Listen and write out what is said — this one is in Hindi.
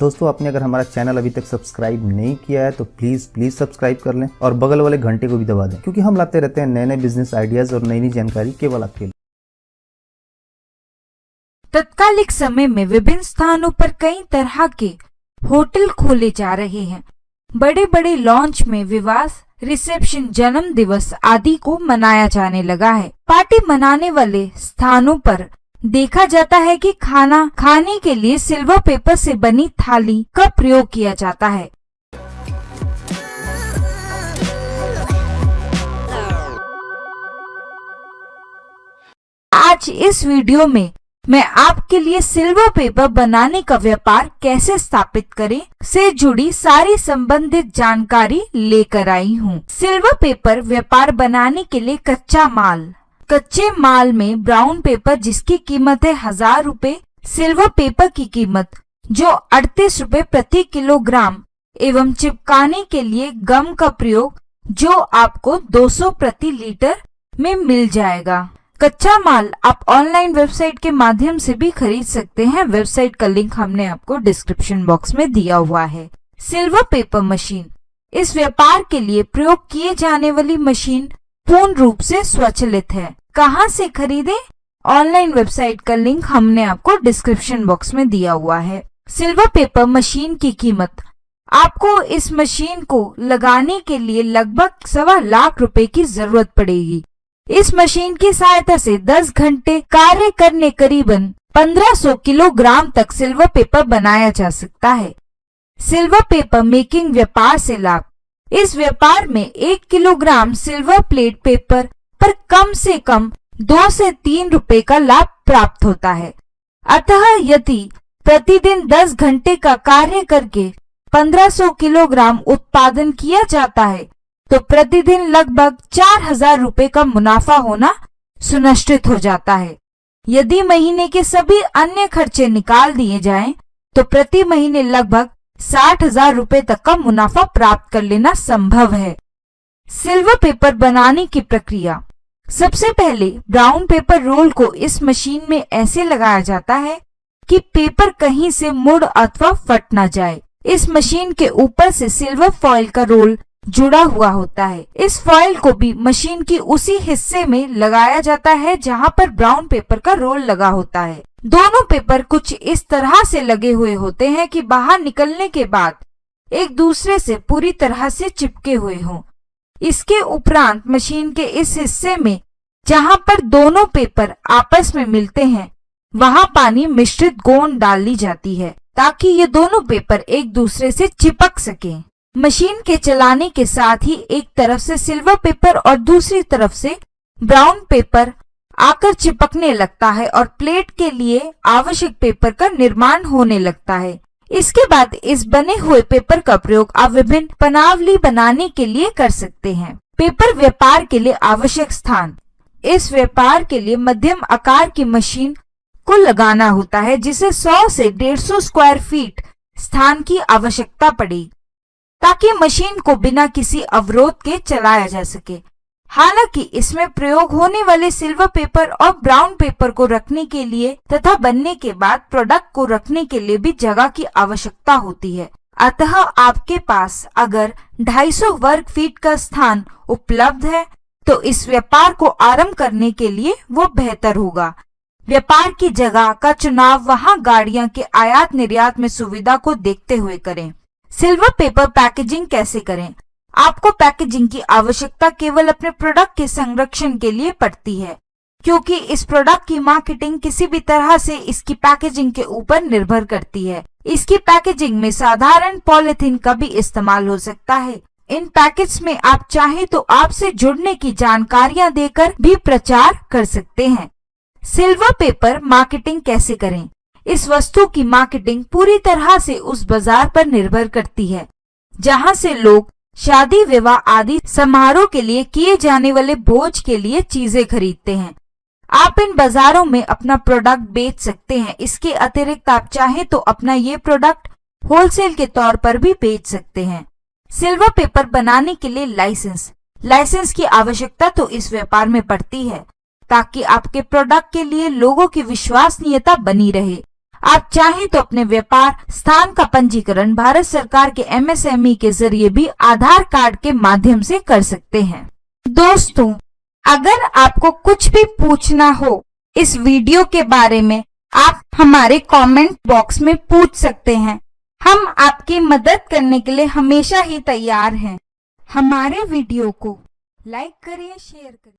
दोस्तों, आपने अगर हमारा चैनल अभी तक सब्सक्राइब नहीं किया है तो प्लीज सब्सक्राइब कर लें और बगल वाले घंटे को भी दबा दें, क्योंकि हम लाते रहते हैं नए नए बिजनेस आइडियाज और नई नई जानकारी केवल आपके लिए। तत्कालिक समय में विभिन्न स्थानों पर कई तरह के होटल खोले जा रहे हैं। बड़े बड़े लॉन्च में विवाह, रिसेप्शन, जन्म दिवस आदि को मनाया जाने लगा है। पार्टी मनाने वाले स्थानों पर देखा जाता है कि खाना खाने के लिए सिल्वर पेपर से बनी थाली का प्रयोग किया जाता है। आज इस वीडियो में मैं आपके लिए सिल्वर पेपर बनाने का व्यापार कैसे स्थापित करें से जुड़ी सारी संबंधित जानकारी लेकर आई हूँ। सिल्वर पेपर व्यापार बनाने के लिए कच्चे माल में ब्राउन पेपर जिसकी कीमत है 1000 रुपए, सिल्वर पेपर की कीमत जो 38 रुपए प्रति किलोग्राम एवं चिपकाने के लिए गम का प्रयोग जो आपको 200 प्रति लीटर में मिल जाएगा। कच्चा माल आप ऑनलाइन वेबसाइट के माध्यम से भी खरीद सकते हैं। वेबसाइट का लिंक हमने आपको डिस्क्रिप्शन बॉक्स में दिया हुआ है। सिल्वर पेपर मशीन, इस व्यापार के लिए प्रयोग किए जाने वाली मशीन पूर्ण रूप से स्वचालित है। कहां से खरीदे? ऑनलाइन वेबसाइट का लिंक हमने आपको डिस्क्रिप्शन बॉक्स में दिया हुआ है। सिल्वर पेपर मशीन की कीमत, आपको इस मशीन को लगाने के लिए लगभग 1.25 लाख रुपए की जरूरत पड़ेगी। इस मशीन की सहायता से 10 घंटे कार्य करने करीबन 1500 किलोग्राम तक सिल्वर पेपर बनाया जा सकता है। सिल्वर पेपर मेकिंग व्यापार से लाभ, इस व्यापार में 1 किलोग्राम सिल्वर प्लेट पेपर पर कम से कम 2 से 3 रुपए का लाभ प्राप्त होता है। अतः यदि प्रतिदिन 10 घंटे का कार्य करके 1500 किलोग्राम उत्पादन किया जाता है तो प्रतिदिन लगभग 4000 रुपए का मुनाफा होना सुनिश्चित हो जाता है। यदि महीने के सभी अन्य खर्चे निकाल दिए जाएं, तो प्रति महीने लगभग 60,000 रुपए तक का मुनाफा प्राप्त कर लेना संभव है। सिल्वर पेपर बनाने की प्रक्रिया, सबसे पहले ब्राउन पेपर रोल को इस मशीन में ऐसे लगाया जाता है कि पेपर कहीं से मुड़ अथवा फट न जाए। इस मशीन के ऊपर से सिल्वर फॉइल का रोल जुड़ा हुआ होता है। इस फॉइल को भी मशीन की उसी हिस्से में लगाया जाता है जहां पर ब्राउन पेपर का रोल लगा होता है। दोनों पेपर कुछ इस तरह से लगे हुए होते हैं कि बाहर निकलने के बाद एक दूसरे से पूरी तरह से चिपके हुए हों। इसके उपरांत मशीन के इस हिस्से में जहां पर दोनों पेपर आपस में मिलते हैं वहां पानी मिश्रित गोंद डाली जाती है ताकि ये दोनों पेपर एक दूसरे से चिपक सकें। मशीन के चलाने के साथ ही एक तरफ से सिल्वर पेपर और दूसरी तरफ से ब्राउन पेपर आकर चिपकने लगता है और प्लेट के लिए आवश्यक पेपर का निर्माण होने लगता है। इसके बाद इस बने हुए पेपर का प्रयोग आप विभिन्न पनावली बनाने के लिए कर सकते हैं। पेपर व्यापार के लिए आवश्यक स्थान, इस व्यापार के लिए मध्यम आकार की मशीन को लगाना होता है जिसे 100 से 150 स्क्वायर फीट स्थान की आवश्यकता पड़ेगी ताकि मशीन को बिना किसी अवरोध के चलाया जा सके। हालांकि इसमें प्रयोग होने वाले सिल्वर पेपर और ब्राउन पेपर को रखने के लिए तथा बनने के बाद प्रोडक्ट को रखने के लिए भी जगह की आवश्यकता होती है। अतः आपके पास अगर 250 वर्ग फीट का स्थान उपलब्ध है तो इस व्यापार को आरंभ करने के लिए वो बेहतर होगा। व्यापार की जगह का चुनाव वहां गाड़ियां के आयात निर्यात में सुविधा को देखते हुए करें। सिल्वर पेपर पैकेजिंग कैसे करें? आपको पैकेजिंग की आवश्यकता केवल अपने प्रोडक्ट के संरक्षण के लिए पड़ती है, क्योंकि इस प्रोडक्ट की मार्केटिंग किसी भी तरह से इसकी पैकेजिंग के ऊपर निर्भर करती है। इसकी पैकेजिंग में साधारण पॉलिथीन का भी इस्तेमाल हो सकता है। इन पैकेट्स में आप चाहे तो आपसे जुड़ने की जानकारियां देकर भी प्रचार कर सकते हैं। सिल्वर पेपर मार्केटिंग कैसे करें? इस वस्तु की मार्केटिंग पूरी तरह से उस बाजार पर निर्भर करती है जहां से लोग शादी, विवाह आदि समारोह के लिए किए जाने वाले भोज के लिए चीजें खरीदते हैं। आप इन बाजारों में अपना प्रोडक्ट बेच सकते हैं। इसके अतिरिक्त आप चाहे तो अपना ये प्रोडक्ट होलसेल के तौर पर भी बेच सकते हैं। सिल्वर पेपर बनाने के लिए लाइसेंस की आवश्यकता तो इस व्यापार में पड़ती है ताकि आपके प्रोडक्ट के लिए लोगों की विश्वसनीयता बनी रहे। आप चाहें तो अपने व्यापार स्थान का पंजीकरण भारत सरकार के MSME के जरिए भी आधार कार्ड के माध्यम से कर सकते हैं। दोस्तों, अगर आपको कुछ भी पूछना हो इस वीडियो के बारे में, आप हमारे कमेंट बॉक्स में पूछ सकते हैं। हम आपकी मदद करने के लिए हमेशा ही तैयार हैं। हमारे वीडियो को लाइक करिए, शेयर करिए।